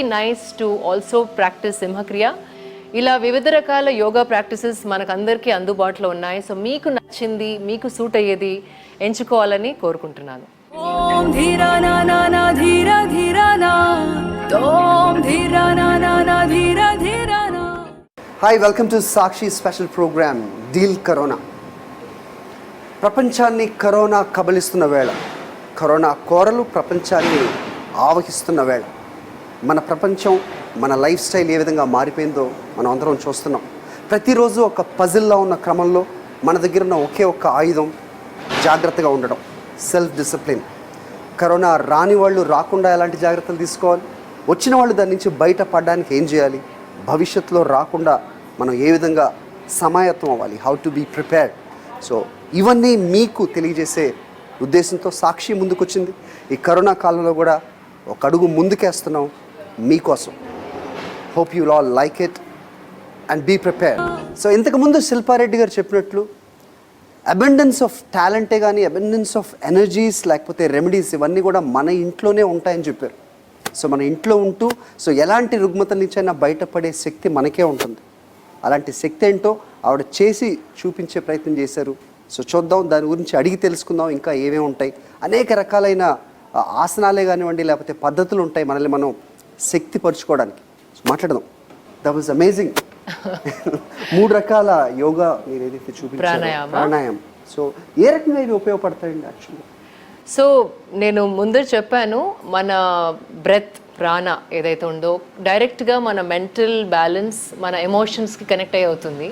Nice to also practice సింహక్రియ. ఇలా వివిధ రకాల యోగా ప్రాక్టీసెస్ మనకందరికీ అందుబాటులో ఉన్నాయి. సో మీకు నచ్చింది, మీకు సూట్ అయ్యేది ఎంచుకోవాలని కోరుకుంటున్నాను. ఓం ధీరా నా నా నా ధీరా ధీరా నా ఓం ధీరా నా నా నా ధీరా ధీరా నా. Hi, welcome to Sakshi special program deal corona. ప్రపంచాన్ని కరోనా కబలిస్తున్న వేళ, కరోనా కోరలు ప్రపంచాన్ని ఆవహిస్తున్న వేళ, మన ప్రపంచం, మన లైఫ్ స్టైల్ ఏ విధంగా మారిపోయిందో మనం అందరం చూస్తున్నాం. ప్రతిరోజు ఒక పజిల్లా ఉన్న క్రమంలో మన దగ్గర ఉన్న ఒకే ఒక్క ఆయుధం జాగ్రత్తగా ఉండడం, సెల్ఫ్ డిసిప్లిన్. కరోనా రాని వాళ్ళు రాకుండా ఎలాంటి జాగ్రత్తలు తీసుకోవాలి, వచ్చిన వాళ్ళు దాని నుంచి బయటపడడానికి ఏం చేయాలి, భవిష్యత్తులో రాకుండా మనం ఏ విధంగా సమాయత్తం అవ్వాలి, how to be prepared. So ఇవన్నీ మీకు తెలియజేసే ఉద్దేశంతో సాక్షి ముందుకొచ్చింది. ఈ కరోనా కాలంలో కూడా ఒక అడుగు ముందుకేస్తున్నాం మీకోసం. Hope you all like it and be prepared. So ఇంతకుముందు శిల్పారెడ్డి గారు చెప్పినట్లు అబెండెన్స్ ఆఫ్ టాలెంటే కానీ అబెండెన్స్ ఆఫ్ ఎనర్జీస్ లేకపోతే రెమెడీస్ ఇవన్నీ కూడా మన ఇంట్లోనే ఉంటాయని చెప్పారు. సో మన ఇంట్లో ఉంటూ సో ఎలాంటి రుగ్మత నుంచైనా బయటపడే శక్తి మనకే ఉంటుంది. అలాంటి శక్తి ఏంటో ఆవిడ చేసి చూపించే ప్రయత్నం చేశారు. సో చూద్దాం, దాని గురించి అడిగి తెలుసుకుందాం ఇంకా ఏమేమి ఉంటాయి. అనేక రకాలైన ఆసనాలే కానివ్వండి లేకపోతే పద్ధతులు ఉంటాయి మనల్ని మనం శక్తి పరుచుకోవడానికి. మాట్లాడదాం. That was amazing. 3 రకాల యోగా మీరు ఏదైతే చూపించారో, ప్రాణాయామం. సో ఏ రకంగా ఇవి ఉపయోగపడతాయండి యాక్చువల్లీ? సో నేను ముందు చెప్పాను, మన బ్రెత్ ప్రాణ ఏదైతే ఉందో డైరెక్ట్గా మన మెంటల్ బ్యాలెన్స్, మన ఎమోషన్స్కి కనెక్ట్ అయ్యి అవుతుంది.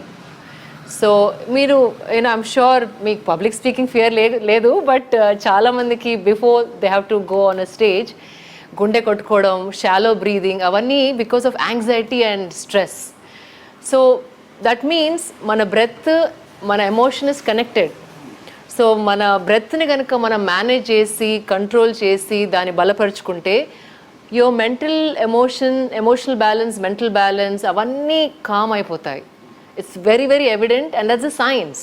సో మీరు ఐమ్ షూర్ మీకు పబ్లిక్ స్పీకింగ్ ఫియర్ లేదు, బట్ చాలామందికి before they have to go on a stage గుండె కొట్టుకోవడం, షాలో బ్రీదింగ్, అవన్నీ because of anxiety and stress. So that means మన బ్రెత్, మన ఎమోషన్ ఇస్ కనెక్టెడ్. సో మన బ్రెత్ని కనుక మనం మేనేజ్ చేసి, కంట్రోల్ చేసి దాన్ని బలపరుచుకుంటే your emotional balance, mental balance అవన్నీ కామ్ అయిపోతాయి. It's very very evident and that's a science.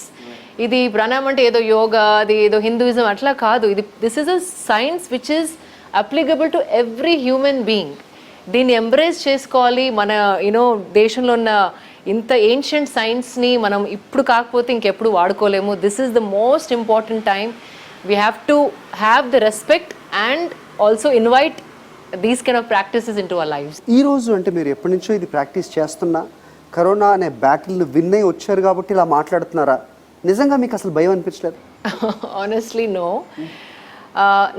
ఇది ప్రాణాయామం అంటే ఏదో యోగా, అది ఏదో హిందూయిజం అట్లా కాదు. This is a science which is applicable to every human being. దీన్ని ఎంబ్రేస్ చేసుకోవాలి. మన దేశంలో ఉన్న ఇంత ఏన్షియంట్ సైన్స్ని మనం ఇప్పుడు కాకపోతే ఇంకెప్పుడు వాడుకోలేము. This is the most important time. We have to have the respect and also invite these kind of practices into our lives. ఈ రోజు అంటే మీరు ఎప్పటి నుంచో ఇది ప్రాక్టీస్ చేస్తున్నా, కరోనా అనే బ్యాటిల్ విన్ అయి వచ్చారు కాబట్టి ఇలా మాట్లాడుతున్నారా? నిజంగా మీకు అసలు భయం అనిపించలేదు? Honestly no.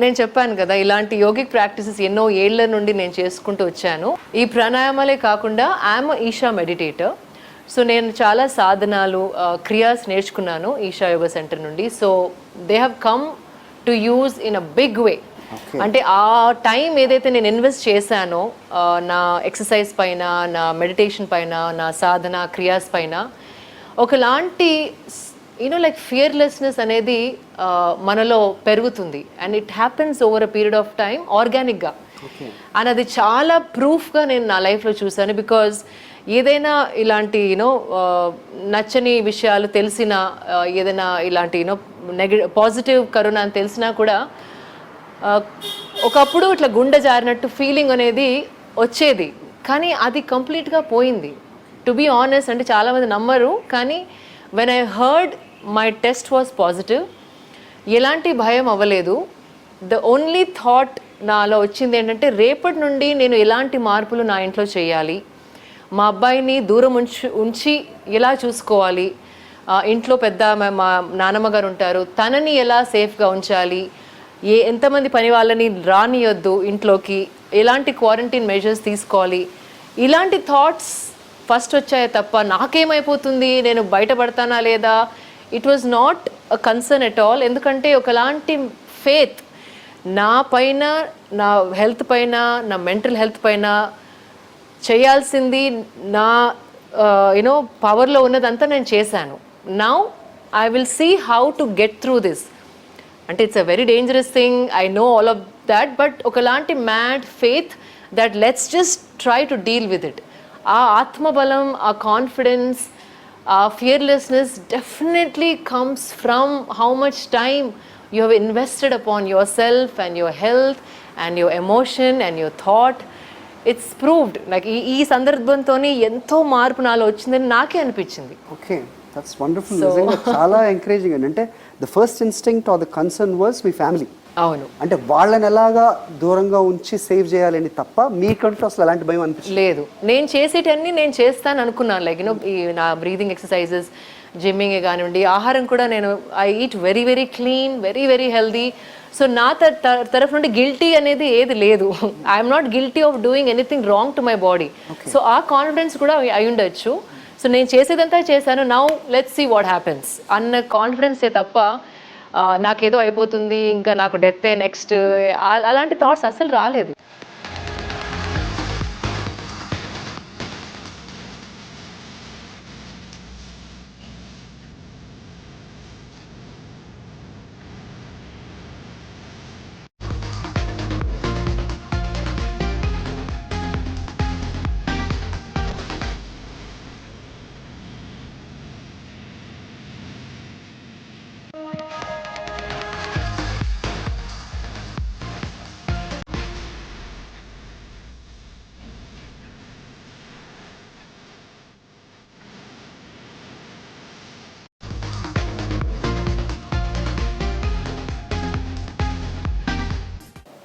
నేను చెప్పాను కదా, ఇలాంటి యోగిక్ ప్రాక్టీసెస్ ఎన్నో ఏళ్ల నుండి నేను చేసుకుంటూ వచ్చాను. ఈ ప్రాణాయామాలే కాకుండా ఐఎమ్ ఈషా మెడిటేటర్. సో నేను చాలా సాధనాలు, క్రియాస్ నేర్చుకున్నాను ఈషా యోగా సెంటర్ నుండి. So they have come to use in a big way. అంటే ఆ టైం ఏదైతే నేను ఇన్వెస్ట్ చేశానో నా ఎక్సర్సైజ్ పైన, నా మెడిటేషన్ పైన, నా సాధన క్రియాస్ పైన, ఒకలాంటి లైక్ ఫియర్లెస్నెస్ అనేది మనలో పెరుగుతుంది. And it happens over a period of time ఆర్గానిక్గా. అండ్ అది చాలా ప్రూఫ్గా నేను నా లైఫ్లో చూశాను. బికాజ్ ఏదైనా ఇలాంటి నచ్చని విషయాలు తెలిసినా, ఏదైనా ఇలాంటి పాజిటివ్ కరోనా అని తెలిసినా కూడా ఒకప్పుడు ఇట్లా గుండె జారినట్టు ఫీలింగ్ అనేది వచ్చేది, కానీ అది కంప్లీట్గా పోయింది. టు బీ ఆనెస్ట్, అంటే చాలామంది నమ్మరు, కానీ when I heard my test was positive, ఎలాంటి భయం అవ్వలేదు. ద ఓన్లీ థాట్ నాలో వచ్చింది ఏంటంటే, రేపటి నుండి నేను ఎలాంటి మార్పులు నా ఇంట్లో చేయాలి, మా అబ్బాయిని దూరం ఉంచి ఎలా చూసుకోవాలి, ఇంట్లో పెద్ద మా నానమ్మ గారు ఉంటారు, తనని ఎలా సేఫ్గా ఉంచాలి, ఎంతమంది పని వాళ్ళని రానియొద్దు ఇంట్లోకి, ఎలాంటి క్వారంటైన్ మెజర్స్ తీసుకోవాలి, ఇలాంటి థాట్స్ ఫస్ట్ వచ్చాయి తప్ప నాకేమైపోతుంది, నేను బయటపడతానా లేదా, it was not a concern at all. ఎందుకంటే ఒకలాంటి ఫేత్ నా పైన, నా హెల్త్ పైన, నా మెంటల్ హెల్త్ పైన చేయాల్సింది నా పవర్లో ఉన్నదంతా నేను చేశాను. Now I will see how to get through this. అంటే it's a very dangerous thing, I know all of that, but ఒకలాంటి mad faith that let's just try to deal with it. ఆ ఆత్మబలం, ఆ కాన్ఫిడెన్స్, ఆ fearlessness definitely comes from how much time you have invested upon yourself and your health and your emotion and your thought. It's proved నాకు ఈ సందర్భంతో ఎంతో మార్పు నాలో వచ్చిందని నాకే అనిపించింది. Okay, that's wonderful. నిజంగా చాలా ఎంకరేజింగ్ అండి. అంటే the first instinct or the concern was మీ ఫ్యామిలీ. అవును, అంటే వాళ్ళని ఎలాగా దూరంగా ఉంచి సేవ్ చేయాలని తప్ప మీకంటూ అసలు అలాంటి భయం అనిపించలేదు. లేదు, నేను చేసేటన్ని నేను చేస్తాను అనుకున్నాను. లైక్ ఈ నా బ్రీదింగ్ ఎక్సర్సైజెస్, జిమ్మింగ్ కానివ్వండి, ఆహారం కూడా నేను I eat very very clean, very very healthy. So నా తరఫు నుండి గిల్టీ అనేది ఏది లేదు. I'm not guilty of doing anything wrong to my body. So ఆ కాన్ఫిడెన్స్ కూడా అయి ఉండొచ్చు. సో నేను చేసేదంతా చేశాను, now let's see what happens అన్న కాన్ఫిడెన్సే తప్ప నాకేదో అయిపోతుంది, ఇంకా నాకు డెత్ నెక్స్ట్ అలాంటి థాట్స్ అసలు రాలేదు.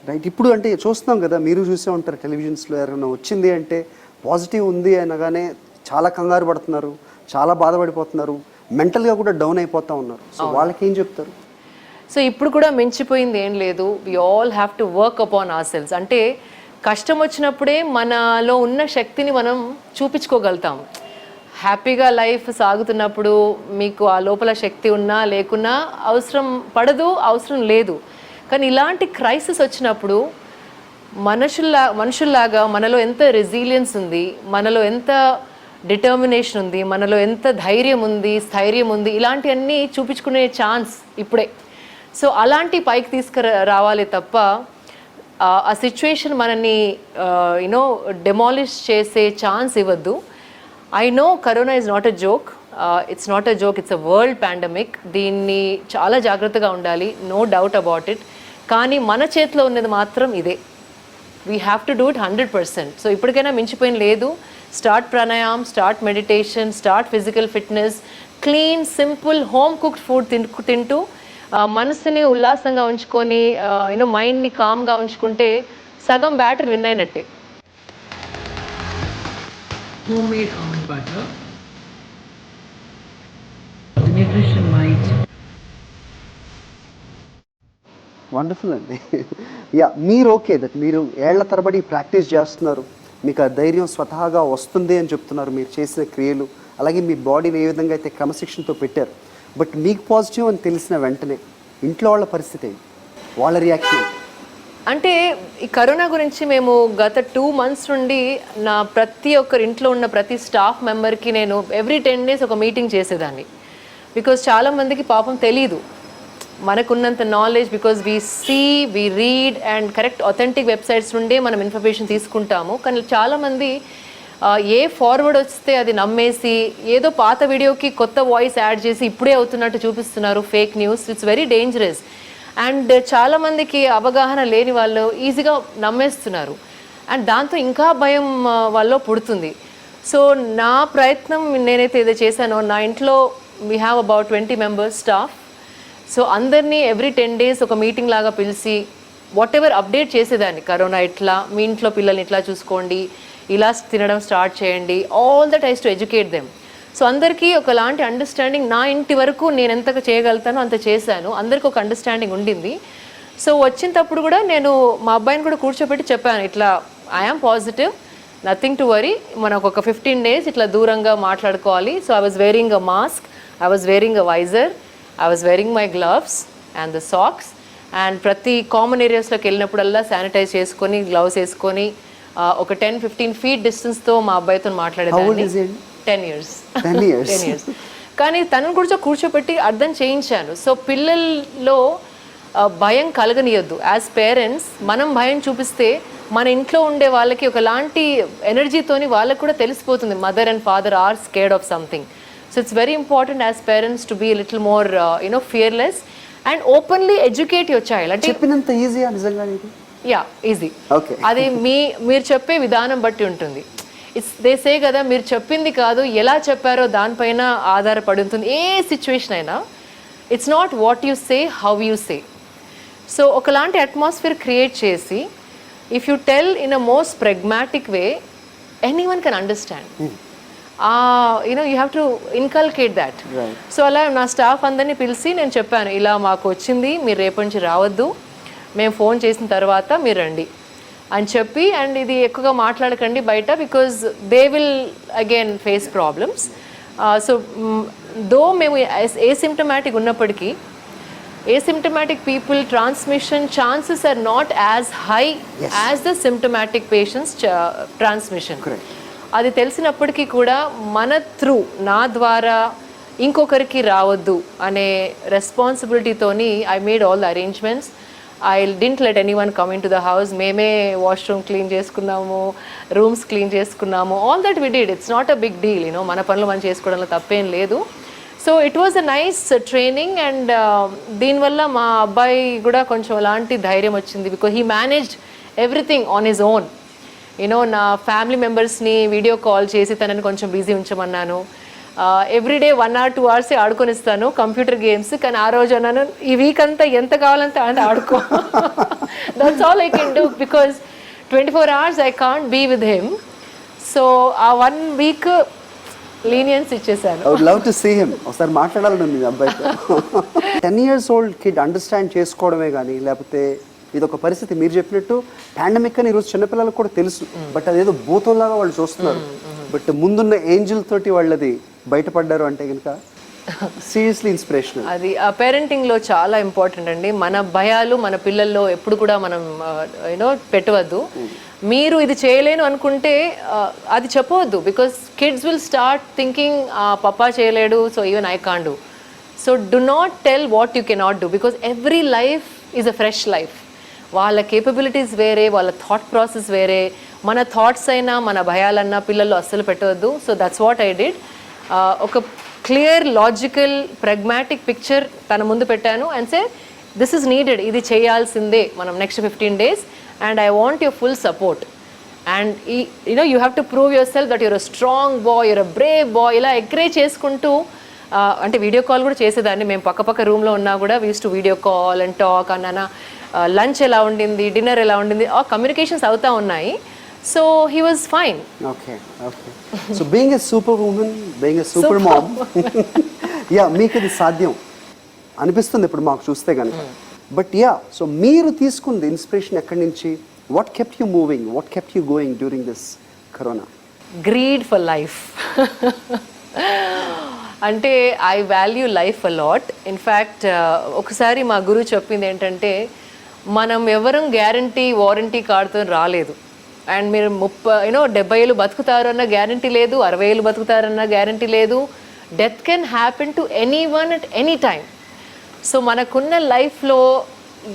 రైట్, ఇప్పుడు అంటే చూస్తున్నాం కదా, మీరు చూసే ఉంటారు టెలివిజన్స్లో, ఎవరైనా వచ్చింది అంటే పాజిటివ్ ఉంది అనగానే చాలా కంగారు పడుతున్నారు, చాలా బాధపడిపోతున్నారు, మెంటల్గా కూడా డౌన్ అయిపోతూ ఉన్నారు. సో వాళ్ళకి ఏం చెప్తారు? సో ఇప్పుడు కూడా మించిపోయింది ఏం లేదు. We all have to work upon our cells. అంటే కష్టం వచ్చినప్పుడే మనలో ఉన్న శక్తిని మనం చూపించుకోగలుగుతాం. హ్యాపీగా లైఫ్ సాగుతున్నప్పుడు మీకు ఆ లోపల శక్తి ఉన్నా లేకున్నా అవసరం పడదు, అవసరం లేదు. కానీ ఇలాంటి క్రైసిస్ వచ్చినప్పుడు మనుషుల్లాగా మనలో ఎంత రెసిలియన్స్ ఉంది, మనలో ఎంత డిటర్మినేషన్ ఉంది, మనలో ఎంత ధైర్యం ఉంది, స్థైర్యం ఉంది, ఇలాంటివన్నీ చూపించుకునే ఛాన్స్ ఇప్పుడే. సో అలాంటి పైకి తీసుకురావాలి తప్ప ఆ సిచ్యువేషన్ మనని యూనో డెమాలిష్ చేసే ఛాన్స్ ఇవ్వద్దు. I know corona is not a joke, it's not a joke, it's a world pandemic. దీన్ని చాలా జాగ్రత్తగా ఉండాలి, నో డౌట్ అబౌట్ ఇట్. కానీ మన చేతిలో ఉన్నది మాత్రం ఇదే, we have to do it 100%. So ఇప్పటికైనా మించిపోయిన లేదు. Start pranayam, start meditation, start physical fitness, clean simple home cooked food తింటూ మనసుని ఉల్లాసంగా ఉంచుకొని యూనో మైండ్ని కామ్గా ఉంచుకుంటే సగం బ్యాటర్ విన్ అయినట్టే. Homemade almond butter, the nutrition might. Wonderful అండి. యా, మీరు ఓకే దట్ మీరు ఏళ్ల తరబడి ప్రాక్టీస్ చేస్తున్నారు, మీకు ఆ ధైర్యం స్వతహాగా వస్తుంది అని చెప్తున్నారు మీరు చేసిన క్రియలు, అలాగే మీ బాడీని ఏ విధంగా అయితే క్రమశిక్షణతో పెట్టారు. బట్ మీకు పాజిటివ్ అని తెలిసిన వెంటనే ఇంట్లో వాళ్ళ పరిస్థితి ఏంటి, వాళ్ళ రియాక్షన్? అంటే ఈ కరోనా గురించి మేము గత 2 months నుండి నా ప్రతి ఒక్కరి ఇంట్లో ఉన్న ప్రతి స్టాఫ్ మెంబర్కి నేను ఎవ్రీ 10 days ఒక మీటింగ్ చేసేదాన్ని. బికాజ్ చాలామందికి పాపం తెలీదు మనకున్నంత knowledge. Because we read and correct authentic websites నుండే మనం ఇన్ఫర్మేషన్ తీసుకుంటాము. కానీ చాలామంది ఏ ఫార్వర్డ్ వస్తే అది నమ్మేసి ఏదో పాత వీడియోకి కొత్త వాయిస్ యాడ్ చేసి ఇప్పుడే అవుతున్నట్టు చూపిస్తున్నారు, fake news. It's very dangerous. And చాలామందికి అవగాహన లేని వాళ్ళు ఈజీగా నమ్మేస్తున్నారు, అండ్ దాంతో ఇంకా భయం వాళ్ళలో పుడుతుంది. సో నా ప్రయత్నం నేనైతే ఏదో చేశానో, నా ఇంట్లో we have about 20 members staff. So అందరినీ ఎవ్రీ 10 days ఒక మీటింగ్ లాగా పిలిచి వాట్ ఎవర్ అప్డేట్ చేసేదాన్ని. కరోనా ఇట్లా, మీ ఇంట్లో పిల్లల్ని ఇట్లా చూసుకోండి, ఇలా తినడం స్టార్ట్ చేయండి, all that ice to educate them. So అందరికీ ఒకలాంటి అండర్స్టాండింగ్, నా ఇంటి వరకు నేను ఎంతగా చేయగలుగుతానో అంత చేశాను, అందరికీ ఒక అండర్స్టాండింగ్ ఉండింది. సో వచ్చినప్పుడు కూడా నేను మా అబ్బాయిని కూడా కూర్చోబెట్టి చెప్పాను, ఇట్లా I am positive, nothing to worry, మనకు ఒక 15 days ఇట్లా దూరంగా మాట్లాడుకోవాలి. So I was wearing a mask, I was wearing a visor, I was wearing my gloves and the socks. And ప్రతి కామన్ ఏరియాస్లోకి వెళ్ళినప్పుడల్లా శానిటైజ్ చేసుకొని, గ్లవ్స్ వేసుకొని ఒక 10-15 feet డిస్టెన్స్తో మా అబ్బాయితో మాట్లాడేదాన్ని. 10 years. 10 years. కానీ తనను కూర్చోపెట్టి అర్థం చేయించాను. సో పిల్లల్లో భయం కలగనియొద్దు. యాజ్ పేరెంట్స్ మనం భయం చూపిస్తే మన ఇంట్లో ఉండే వాళ్ళకి ఒకలాంటి ఎనర్జీతోని వాళ్ళకి కూడా తెలిసిపోతుంది, mother and father are scared of something. So it's very important as parents to be little more fearless and openly educate your child. అంటే చెప్పినంత ఈజీయా నిజంగా? Yeah easy. Okay. అది మీరు చెప్పే విధానం బట్టి ఉంటుంది. దే సే కదా, మీరు చెప్పింది కాదు ఎలా చెప్పారో దానిపైన ఆధారపడి ఉంటుంది ఏ సిచ్యువేషన్ అయినా. It's not what you say, how you say. So ఒకలాంటి అట్మాస్ఫియర్ క్రియేట్ చేసి if you tell in a most pragmatic way, anyone can understand. You have to inculcate that. So అలా నా స్టాఫ్ అందరినీ పిలిచి నేను చెప్పాను, ఇలా మాకు వచ్చింది, మీరు రేపటి నుంచి రావద్దు, మేము ఫోన్ చేసిన తర్వాత మీరు రండి అని చెప్పి, అండ్ ఇది ఎక్కువగా మాట్లాడకండి బయట, because they will again face problems. So though మేము ఏసిమ్టమాటిక్ ఉన్నప్పటికీ, asymptomatic people transmission chances are not as high as the symptomatic patients transmission. అది తెలిసినప్పటికీ కూడా మన త్రూ, నా ద్వారా ఇంకొకరికి రావద్దు అనే రెస్పాన్సిబిలిటీతోని I made all the arrangements. I didn't let any one come into the house. మేమే వాష్రూమ్ క్లీన్ చేసుకున్నాము, రూమ్స్ క్లీన్ చేసుకున్నాము, all that we did. It's not a big deal, మన పనులు మనం చేసుకోవడంలో తప్పేం లేదు. So it was a nice training, and దీనివల్ల మా అబ్బాయి కూడా కొంచెం అలాంటి ధైర్యం వచ్చింది, because he managed everything on his own. నా ఫ్యామిలీ మెంబర్స్ని వీడియో కాల్ చేసి తనని కొంచెం బిజీ ఉంచమన్నాను. ఎవ్రీడే 1 or 2 hours ఆడుకొనిస్తాను కంప్యూటర్ గేమ్స్, కానీ ఆ రోజు అన్నాను ఈ వీక్ అంతా ఎంత కావాలంటే అంత ఆడుకో. That's all I can do, because 24 hours I can't be with him. So ఆ 1 week లీనియన్స్ ఇచ్చేసాను. I would love to see him. ఒకసారి మాట్లాడాలని ఉంది అబ్బాయితో. 10 years old కిడ్ అండర్స్టాండ్ చేసుకోవడమే కానీ, లేకపోతే ఇది ఒక పరిస్థితి మీరు చెప్పినట్టు పాండమిక్ అని ఈరోజు చిన్నపిల్లలకు కూడా తెలుసు, బట్ అదేదో భూతంలాగా వాళ్ళు చూస్తున్నారు. బట్ ముందున్న ఏంజిల్ తోటి వాళ్ళది బయటపడ్డారు అంటే కనుక సీరియస్లీ ఇన్స్పిరేషనల్. అది ఆ పేరెంటింగ్లో చాలా ఇంపార్టెంట్ అండి. మన భయాలు మన పిల్లల్లో ఎప్పుడు కూడా మనం పెట్టవద్దు. మీరు ఇది చేయలేను అనుకుంటే అది చెప్పవద్దు, because kids will start thinking papa చేయలేడు, so even I can't do. So do not tell what you cannot do, because every life is a fresh life. వాళ్ళ కేపబిలిటీస్ వేరే, వాళ్ళ థాట్ ప్రాసెస్ వేరే. మన థాట్స్ అయినా మన భయాలన్నా పిల్లల్లో అస్సలు పెట్టవద్దు. So that's what I did. ఒక క్లియర్, లాజికల్, ప్రెగ్మాటిక్ పిక్చర్ తన ముందు పెట్టాను and say this is needed, ఇది చేయాల్సిందే మనం next 15 days, and I want your full support. And you have to prove yourself that your a strong boy, your a brave boy. ఇలా encourage చేసుకుంటూ, అంటే video call కూడా చేసేదాన్ని. మేము పక్క రూమ్లో ఉన్నా కూడా we use to video call and talk. అన్న లంచ్ ఎలా ఉండింది, డిన్నర్ ఎలా ఉండింది, ఆ కమ్యూనికేషన్స్ అవుతా ఉన్నాయి. So he was fine. Okay. So being a super women, being a super mom, yeah మీకు ఇది సాధ్యం అనిపిస్తుంది ఇప్పుడు మాకు చూస్తే కనుక. బట్ యా, సో మీరు తీసుకుంది ఇన్స్పిరేషన్ ఎక్కడి నుంచి? What kept you moving, what kept you going during this corona? Greed for life. అంటే I value life a lot. In fact ఒకసారి మా గురువు చెప్పింది ఏంటంటే, మనం ఎవరం గ్యారంటీ వారంటీ కార్డుతో రాలేదు. అండ్ మీరు 70 ఏళ్ళు బతుకుతారు అన్న గ్యారంటీ లేదు, 60 ఏళ్ళు బతుకుతారన్న గ్యారంటీ లేదు. Death can happen to any one at any time. So మనకున్న లైఫ్లో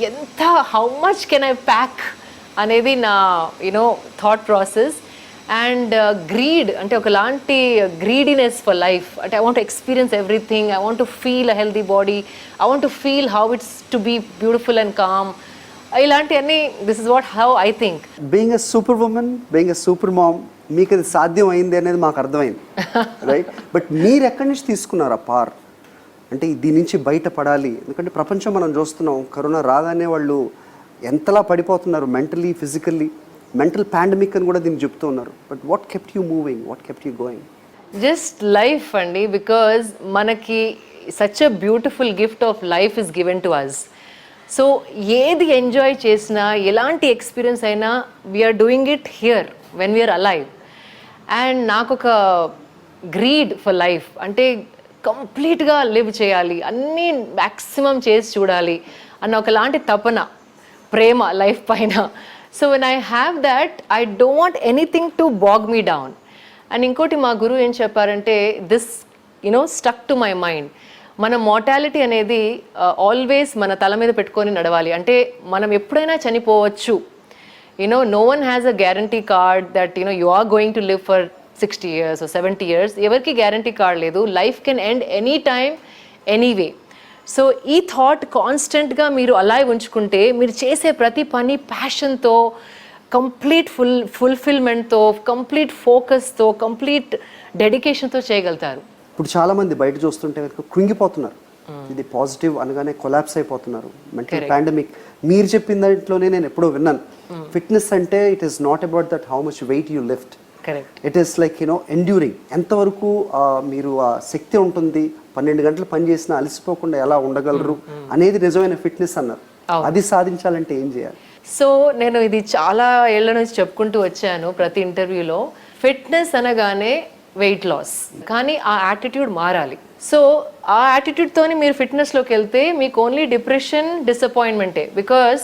ఎంత, how much can I pack అనేది నా థాట్ ప్రాసెస్. అండ్ గ్రీడ్ అంటే ఒకలాంటి గ్రీడీనెస్ ఫర్ లైఫ్. అంటే I want to experience everything, I want to feel a healthy body, I want to feel how it's to be beautiful and calm. ఇలాంటివన్నీ, this is what how I think. Being a super women, being a super mom, మీకు అది సాధ్యం అయింది అనేది మాకు అర్థమైంది, right? But మీరు ఎక్కడి నుంచి తీసుకున్నారు ఆ పార్? అంటే దీని నుంచి బయటపడాలి, ఎందుకంటే ప్రపంచం మనం చూస్తున్నాం, కరోనా రాగానే వాళ్ళు ఎంతలా పడిపోతున్నారు మెంటలీ, ఫిజికల్లీ. మెంటల్ పాండమిక్ అని కూడా దీన్ని చెప్తూ ఉన్నారు. But what kept you moving, what kept you going? Just life అండి. బికాజ్ మనకి such a beautiful gift of life is given to us. So ఏది ఎంజాయ్ చేసినా, ఎలాంటి ఎక్స్పీరియన్స్ అయినా, we are doing it here when we are alive. And నాకు ఒక greed for life, అంటే కంప్లీట్గా లివ్ చేయాలి, అన్నీ మ్యాక్సిమం చేసి చూడాలి అన్న ఒకలాంటి తపన, ప్రేమ లైఫ్ పైన. So when I have that, I don't want anything to bog me down. And ఇంకోటి మా గురువు ఏం చెప్పారంటే, this stuck to my mind. మన మోర్టాలిటీ అనేది ఆల్వేస్ మన తల మీద పెట్టుకొని నడవాలి. అంటే మనం ఎప్పుడైనా చనిపోవచ్చు. No one has a guarantee card that you are going to live for 60 years or 70 years. ఎవరికి గ్యారంటీ కార్డ్ లేదు. Life can end any time, anyway. So ఈ థాట్ కాన్స్టెంట్గా మీరు అలాగే ఉంచుకుంటే మీరు చేసే ప్రతి పని ప్యాషన్తో, కంప్లీట్ ఫుల్ఫిల్మెంట్తో, కంప్లీట్ ఫోకస్తో, కంప్లీట్ డెడికేషన్తో చేయగలుగుతారు. ఇప్పుడు చాలామంది బయట చూస్తుంటే కనుక కృంగిపోతున్నారు. ఇది పాజిటివ్ అనగానే కొలాప్స్ అయిపోతున్నారు. మెంటల్ పాండమిక్ మీరు చెప్పిన దాంట్లోనే నేను ఎప్పుడో విన్నాను. ఫిట్నెస్ అంటే it is not about that how much weight you lift, correct. It is like enduring. ఎంతవరకు మీరు ఆ శక్తి ఉంటుంది, 12 గంటలు పని చేసినా అలసిపోకుండా ఎలా ఉండగలరు అనేది నిజమైన ఫిట్నెస్ అన్నారు. అది సాధించాలంటే ఏం చేయాలి? సో నేను ఇది చాలా ఏళ్ల నుంచి చెప్పుకుంటూ వచ్చాను ప్రతి ఇంటర్వ్యూలో. ఫిట్నెస్ అనగానే వెయిట్ లాస్, కానీ ఆ యాటిట్యూడ్ మారాలి. సో ఆ యాటిట్యూడ్తోని మీరు ఫిట్నెస్లోకి వెళ్తే మీకు ఓన్లీ డిప్రెషన్, డిసప్పాయింట్మెంటే. బికాస్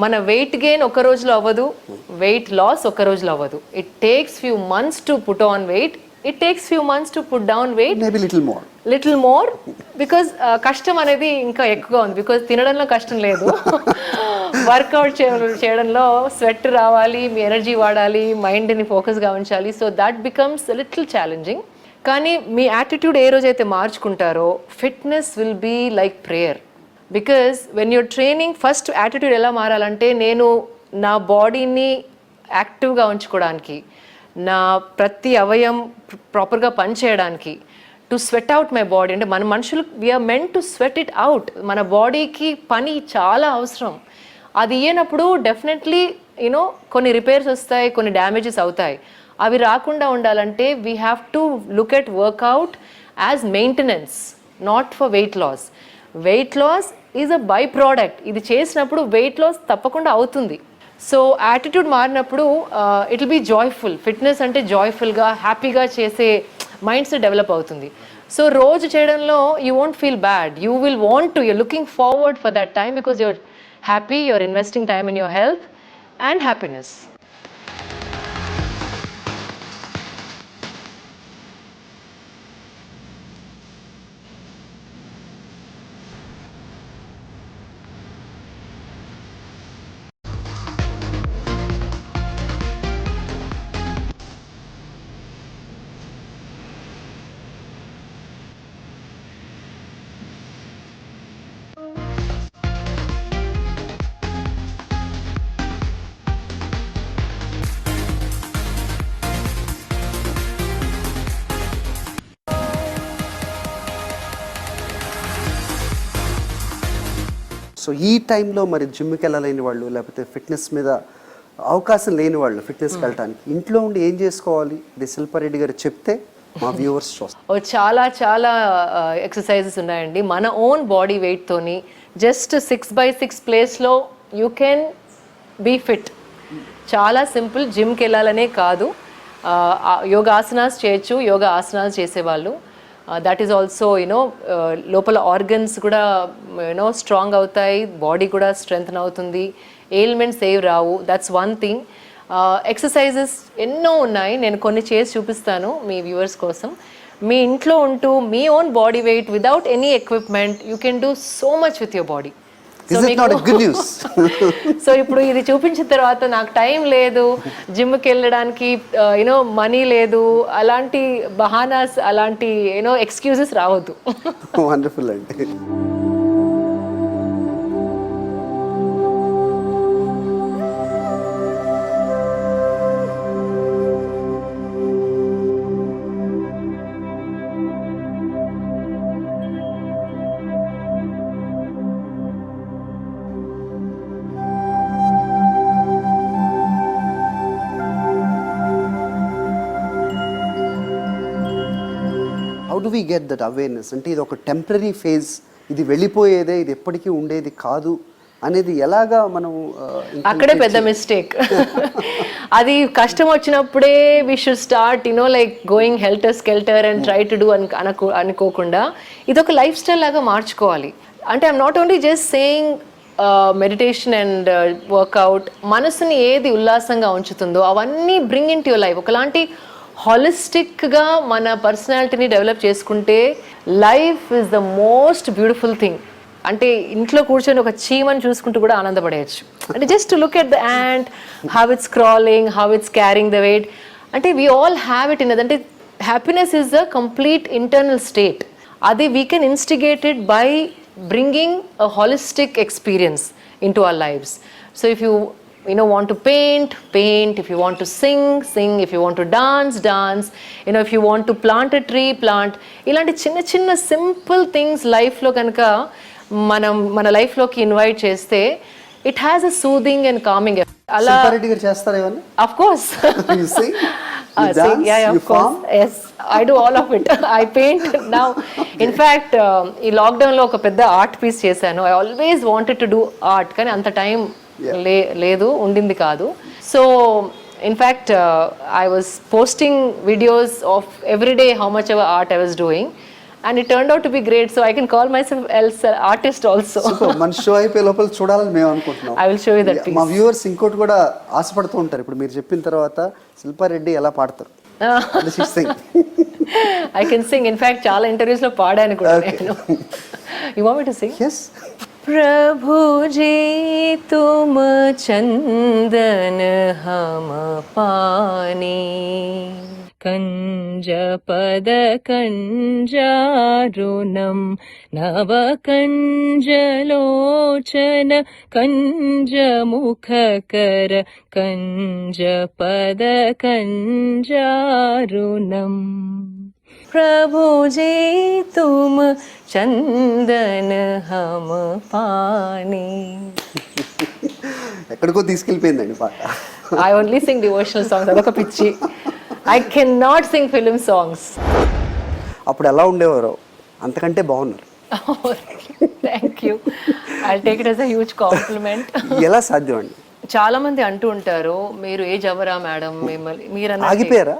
మన వెయిట్ గెయిన్ ఒక రోజులో అవ్వదు, వెయిట్ లాస్ ఒక రోజులో అవ్వదు. It takes few months to put on weight, it takes few months to put down weight, maybe little more because కష్టం అనేది ఇంకా ఎక్కువగా ఉంది. బికాజ్ తినడంలో కష్టం లేదు, వర్కౌట్ చేయడంలో స్వెట్ రావాలి, మీ ఎనర్జీ వాడాలి, మైండ్ని ఫోకస్గా ఉంచాలి. So that becomes little challenging. కానీ మీ యాటిట్యూడ్ ఏ రోజైతే మార్చుకుంటారో fitness will be like prayer. Because when you're training, first attitude ఎలా మారాలంటే నేను నా బాడీని యాక్టివ్గా ఉంచుకోవడానికి, నా ప్రతి అవయం ప్రాపర్గా పనిచేయడానికి, to sweat out my body. అంటే మన మనుషులు we are meant to sweat it out. మన బాడీకి పని చాలా అవసరం. అది ఇయ్యనప్పుడు డెఫినెట్లీ కొన్ని రిపేర్స్ వస్తాయి, కొన్ని డ్యామేజెస్ అవుతాయి. అవి రాకుండా ఉండాలంటే we have to look at workout as maintenance, not for weight loss. Weight loss is a by product. ఇది చేసినప్పుడు వెయిట్ లాస్ తప్పకుండా అవుతుంది. సో యాటిట్యూడ్ మారినప్పుడు it will be joyful. Fitness అంటే జాయ్ఫుల్గా, హ్యాపీగా చేసే మైండ్ సెట్ డెవలప్ అవుతుంది. సో రోజు చేయడంలో you won't feel bad, you will want to, you're looking forward for that time because you're happy, you're investing time in your health and happiness. So ఈ టైంలో మరి జిమ్కి వెళ్ళలేని వాళ్ళు, లేకపోతే ఫిట్నెస్ మీద అవకాశం లేని వాళ్ళు ఫిట్నెస్కి వెళ్ళడానికి ఇంట్లో ఉండి ఏం చేసుకోవాలి? ఇది శిల్పారెడ్డి గారు చెప్తే మా వ్యూవర్స్ చూస్తారు. చాలా చాలా ఎక్సర్సైజెస్ ఉన్నాయండి. మన ఓన్ బాడీ వెయిట్తోని జస్ట్ 6x6 ప్లేస్లో యూ కెన్ బీ ఫిట్. చాలా సింపుల్. జిమ్కి వెళ్ళాలనే కాదు, యోగాసనాస్ చేయొచ్చు. యోగా ఆసనాలు చేసేవాళ్ళు, దట్ ఈస్ ఆల్సో లోపల ఆర్గన్స్ కూడా స్ట్రాంగ్ అవుతాయి, బాడీ కూడా స్ట్రెంగ్త్ అవుతుంది, ఎయిల్మెంట్స్ ఏవి రావు. That's one thing. ఎక్సర్సైజెస్ ఎన్నో ఉన్నాయి, నేను కొన్ని చేసి చూపిస్తాను మీ వ్యూవర్స్ కోసం. మీ ఇంట్లో ఉంటూ మీ own body weight without any equipment you can do so much with your body. So ఇప్పుడు ఇది చూపించిన తర్వాత నాకు టైం లేదు, జిమ్కి వెళ్ళడానికి మనీ లేదు, అలాంటి బహానాస్, అలాంటి ఎక్స్క్యూజెస్ రావద్దు. వండర్ఫుల్ అండి. How do we get that awareness? అంటే ఇది ఒక టెంపరీ ఫేజ్, ఇది వెళ్ళిపోయేదే, ఇది ఎప్పటికీ ఉండేది కాదు అనేది ఎలాగా మనం అక్కడే పెద్ద మిస్టేక్. అది కష్టం వచ్చినప్పుడే we should start like going helter skelter and try to do అనుకోకుండా ఇది ఒక లైఫ్ స్టైల్ లాగా మార్చుకోవాలి. అంటే I'm not only just saying meditation and workout. మనసుని ఏది ఉల్లాసంగా ఉంచుతుందో అవన్నీ bring into your life. ఒకలాంటి హాలిస్టిక్గా మన పర్సనాలిటీని డెవలప్ చేసుకుంటే life is the most beautiful thing. అంటే ఇంట్లో కూర్చొని ఒక చీమని చూసుకుంటూ కూడా ఆనందపడేయచ్చు. అంటే just to look at the ant, how it's crawling, how it's carrying the weight. అంటే we all have it in. అంటే happiness is a complete internal state. అది we can instigated by bringing a holistic experience into our lives. So if you want to paint, if you want to sing, if you want to dance, if you want to plant a tree, plant. ఇలాంటి చిన్న చిన్న simple things లైఫ్లో కనుక మన లైఫ్లోకి invite చేస్తే it has a soothing and coming effect. అలా శిల్పారెడ్డి గారు చేస్తారా ఇవన్నీ? of course. You sing, you Sing, dance, yeah, you of course. farm. Yes, I do all of it. I paint now. In fact, ఈ lockdown లో ఒక పెద్ద art piece చేశాను. I always wanted to do art, కానీ అంత time లేదు, ఉండింది కాదు. So in fact, I was posting videos of every day how much ever art I was doing, and it turned out to be great. So I can call myself an artist also. Super. మన show అయిపోయే లోపల చూడాలని మేము అనుకుంటున్నాం. I will show you that piece. మా viewers ఇంకోటి కూడా ఆశపడుతూ ఉంటారు. ఇప్పుడు మీరు చెప్పిన తర్వాత శిల్పారెడ్డి ఎలా పాడతారు? I can sing. In fact, చాలా ఇంటర్వ్యూస్ లో పాడాను కూడా నేను. You want me to sing? Yes. प्रभु जी तुम चंदन हम पानी, कंज पद कंजारुणम नव कंजलोचन कंज मुख कर कंज पद कंजारुणम. प्रभु जी तुम चंदन हम पानी. ఎక్కడికో తీసుకెళ్ళిపోయిందండి పాట. I only sing devotional songs. అదొక పిచ్చి. I cannot sing film songs. అప్పుడు ఎలా ఉండేవారో అంతకంటే బాగున్నారు. Thank you. I'll take it as a huge compliment. ఎలా సాధ్యం అండి? చాలా మంది అంటూ ఉంటారు, మీరు ఏజ్ అవ్వరా మేడం, మిమ్మల్ని మీరు ఆగిపోయారా?